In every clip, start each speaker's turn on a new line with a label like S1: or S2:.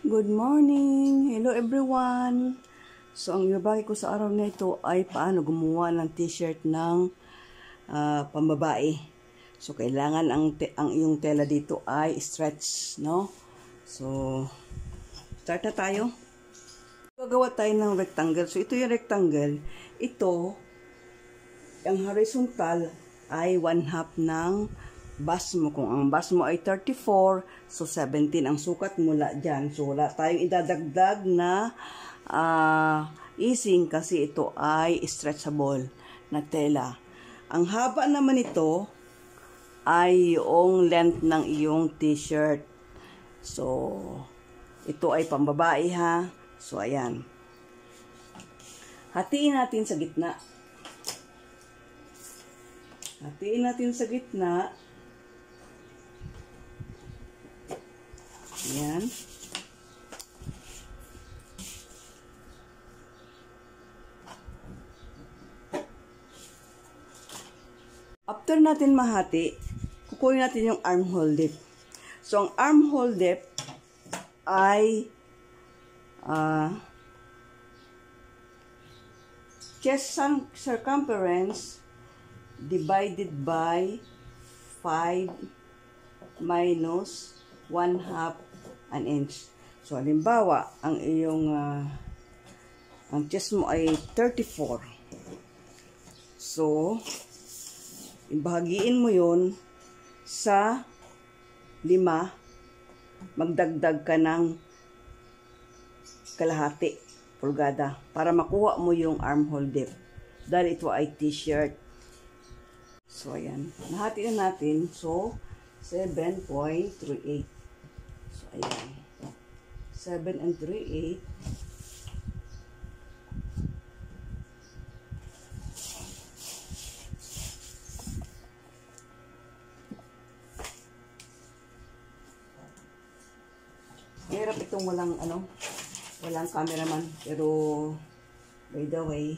S1: Good morning! Hello everyone! So, ang ibabagi ko sa araw na ito ay paano gumawa ng t-shirt ng pambabae. So, kailangan ang iyong tela dito ay stretch, no? So, start na tayo. Gagawa tayo ng rectangle. So, ito yung rectangle. Ito, ang horizontal ay 1/2 ng bust mo. Kung ang bust mo ay 34, so 17 ang sukat mula dyan. So, wala tayong idadagdag na easing kasi ito ay stretchable na tela. Ang haba naman ito ay yung length ng iyong t-shirt. So, ito ay pambabae ha. So, ayan. Hatiin natin sa gitna. Hatiin natin sa gitna. Ayan. After natin mahati, kukunin natin yung armhole dip. So, ang armhole dip ay chest circumference divided by 5 minus 1/2 an inch. So, halimbawa, ang iyong ang chest mo ay 34. So, ibahagiin mo yun sa 5, magdagdag ka ng kalahati pulgada para makuha mo yung armhole dip. Dahil ito ay t-shirt. So, ayan. Nahati na natin. So, 7.38. So, ayan. 7 and 3/8. Hirap itong walang cameraman. Pero, by the way,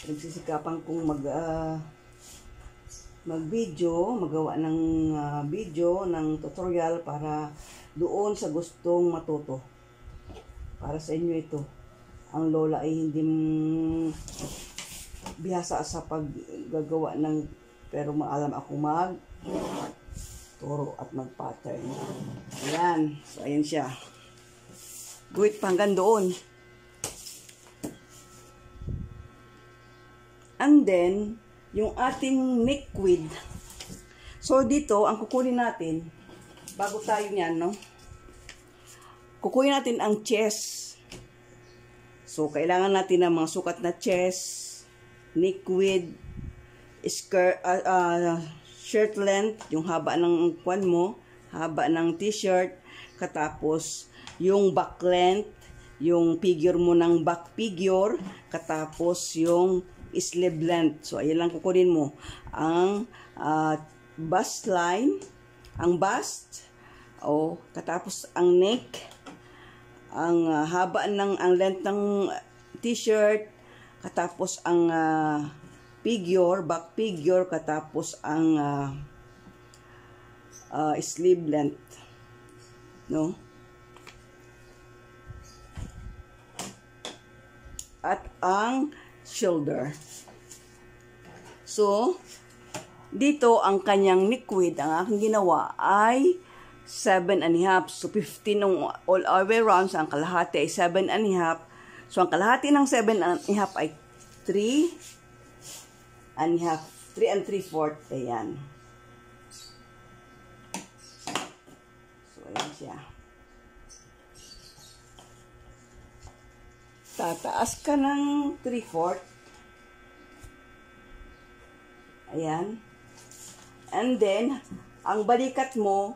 S1: nagsisikapan kong mag-video, magawa ng video, ng tutorial para doon sa gustong matuto. Para sa inyo ito. Ang lola ay hindi bihasa sa paggagawa ng, pero maalam ako turo at mag-pattern. Ayan. So, ayan siya. Guhit pa hanggang doon. And then, yung ating neck width. So, dito, ang kukunin natin, bago tayo niyan, no? Kukunin natin ang chest. So, kailangan natin ng mga sukat na chest, neck width, shirt length, yung haba ng kwan mo, haba ng t-shirt, katapos yung back length, yung figure mo ng back figure, katapos yung sleeve length. So, ayan lang kukunin mo. Ang bust line, ang bust, katapos ang neck, ang haba ng, ang length ng t-shirt, katapos ang figure, back figure, katapos ang sleeve length. No? At ang shoulder. So, dito ang kanyang neck width, ang aking ginawa ay 7.5. So, 15 all way around. So, ang kalahati ay 7.5. So, ang kalahati ng 7.5 ay 3.5. 3 3/4. Ayan. So, ayan siya. Tataas ka ng 3/4. Ayan. And then, ang balikat mo,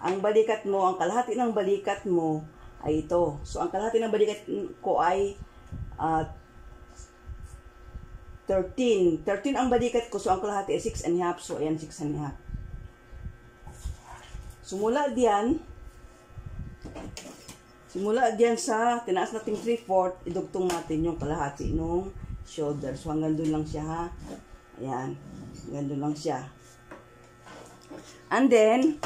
S1: ang kalahati ng balikat mo ay ito. So, ang kalahati ng balikat ko ay 13. 13 ang balikat ko. So, ang kalahati ay 6.5. So, ayan, 6.5. Simula diyan sa tinaas natin 3/4, idugtong natin yung kalahati nung shoulder. So, hanggang doon lang siya ha. Ayan. Hanggang doon lang siya. And then,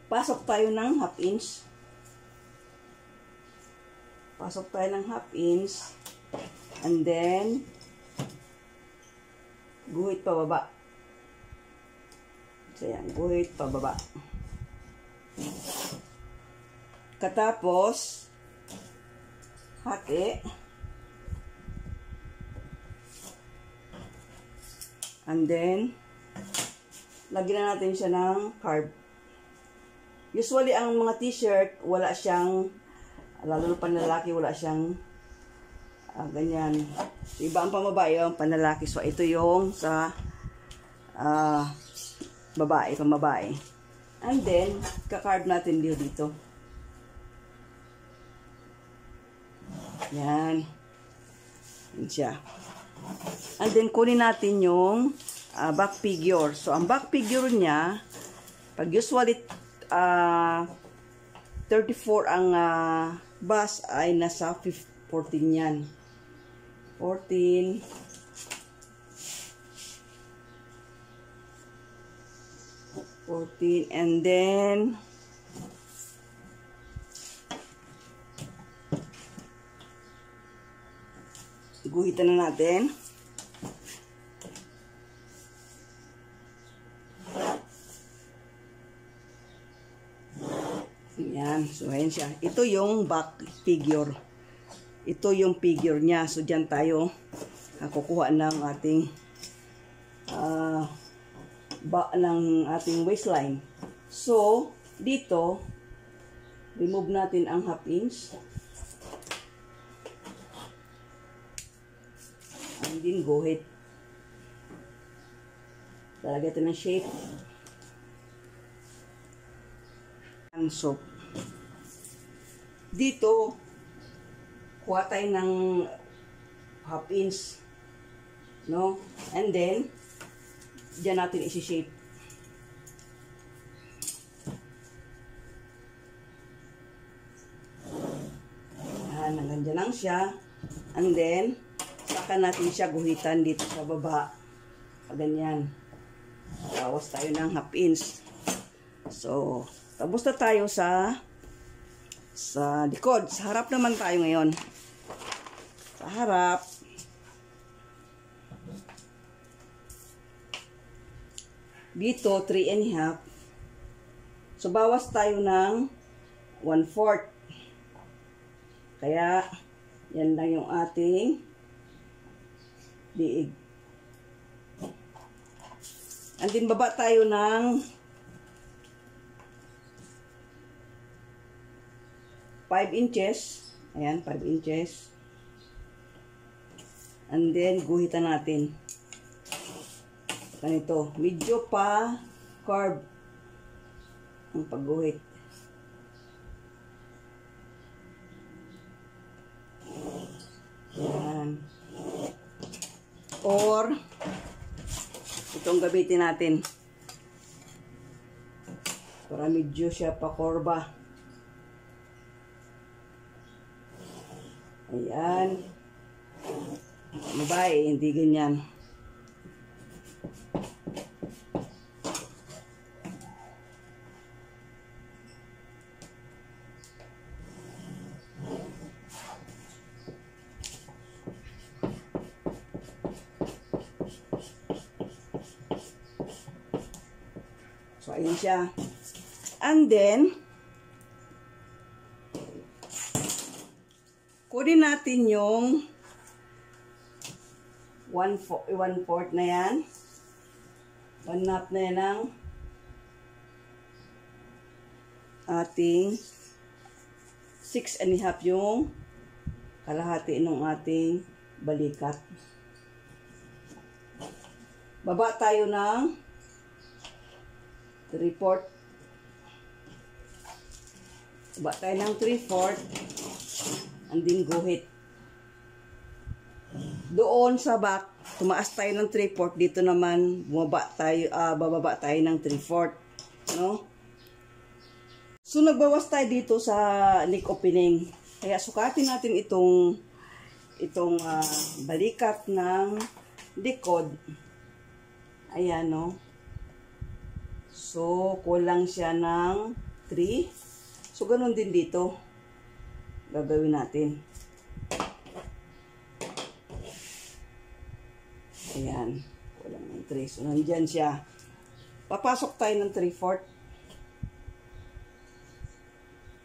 S1: pasok tayo ng half inch. Pasok tayo ng half inch. And then, guhit pababa. So, yan. Guhit pababa. Katapos, hati. And then, lagyan na natin siya ng carb. Usually, ang mga t-shirt, wala siyang, lalo na panlalaki, wala siyang ganyan. So, iba ang pambabae, yung panlalaki. So, ito yung sa babae, pambabae. And then, kakarb natin dito. Yan. Yan siya. And then, kunin natin yung back figure. So, ang back figure niya, pag usually 34 ang bust ay nasa 14 yan. 14. And then guhitan na natin. Yan. So, ayan siya. Ito yung back figure. Ito yung figure niya. So, dyan tayo kukuha ng ating ng ating waistline. So, dito, remove natin ang half inch. And then, guhit. Talagay ito ng shape. And so, dito, kuha tayo ng half inch, no? And then, diyan natin isi-shape. Yan, hanggang dyan lang siya. And then, saka natin siya guhitan dito sa baba. Ganyan. Bawas tayo ng half inch. So, tapos na tayo sa likod. Sa harap naman tayo ngayon. Sa harap. Dito, 3 1/2. So, bawas tayo ng 1/4. Kaya, yan lang yung ating liig. And then, baba tayo ng 5 inches. Ayan, 5 inches. And then, guhitan natin. Ganito. Medyo pa curve ang pagguhit. Ayan. Or, itong gamitin natin. Para medyo siya pa kurba. Ayan. Babae, hindi ganyan. So, ayun siya. And then, kunin natin yung 1/4 na yan. 1/2 na yan ang ating 6 1/2 yung kalahati ng ating balikat. Baba tayo ng 3/4. Baba tayo ng 3/4. And then guhit. Doon sa back, tumaas tayo ng 3/4. Dito naman, bababa tayo ng 3/4. No? So, nagbawas tayo dito sa neck opening. Kaya, sukatin natin itong balikat ng likod. Ayan, no? So, kulang siya ng 3. So, ganun din dito. Gagawin natin. Ayan. Walang ng 3. So, nandyan siya. Papasok tayo ng 3/4.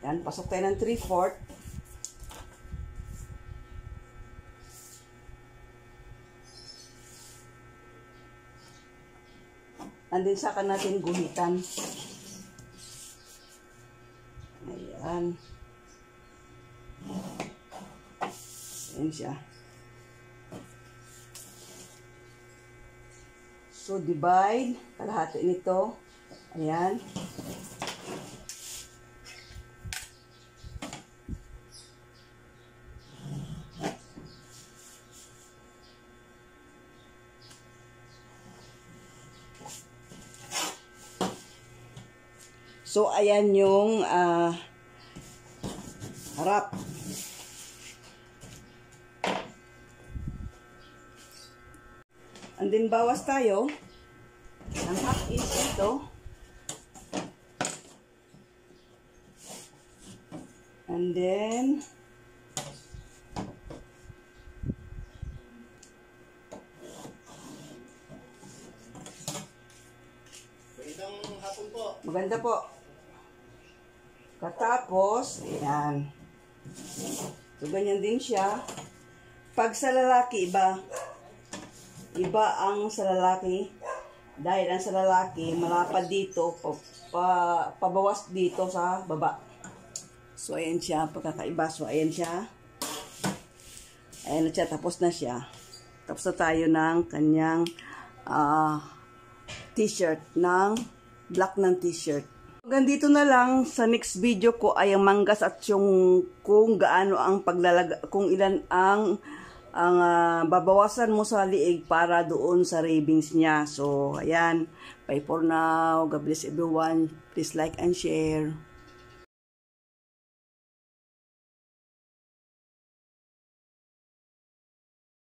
S1: Yan. Pasok tayo ng 3/4. And then, saka natin guhitan. Ayan. Ayan siya. So, divide. Kalahati nito. Ayan. So, ayan yung harap. And then, bawas tayo ng 1/2 inch dito. And then,
S2: magandang hapon po.
S1: Maganda po. Katapos, ayan. So, ganyan din siya. Pag sa lalaki, iba. Iba ang sa lalaki. Dahil ang sa lalaki, malapad dito, pabawas dito sa baba. So, ayan siya. Pagkakaiba. So, ayan siya. Ayan na siya. Tapos na siya. Tapos na tayo ng kanyang t-shirt. Black ng t-shirt. Ganito na lang, sa next video ko ay ang manggas at yung kung gaano ang kung ilan ang babawasan mo sa liig para doon sa ravings niya. So, ayan. Bye for now. God bless everyone. Please like and share.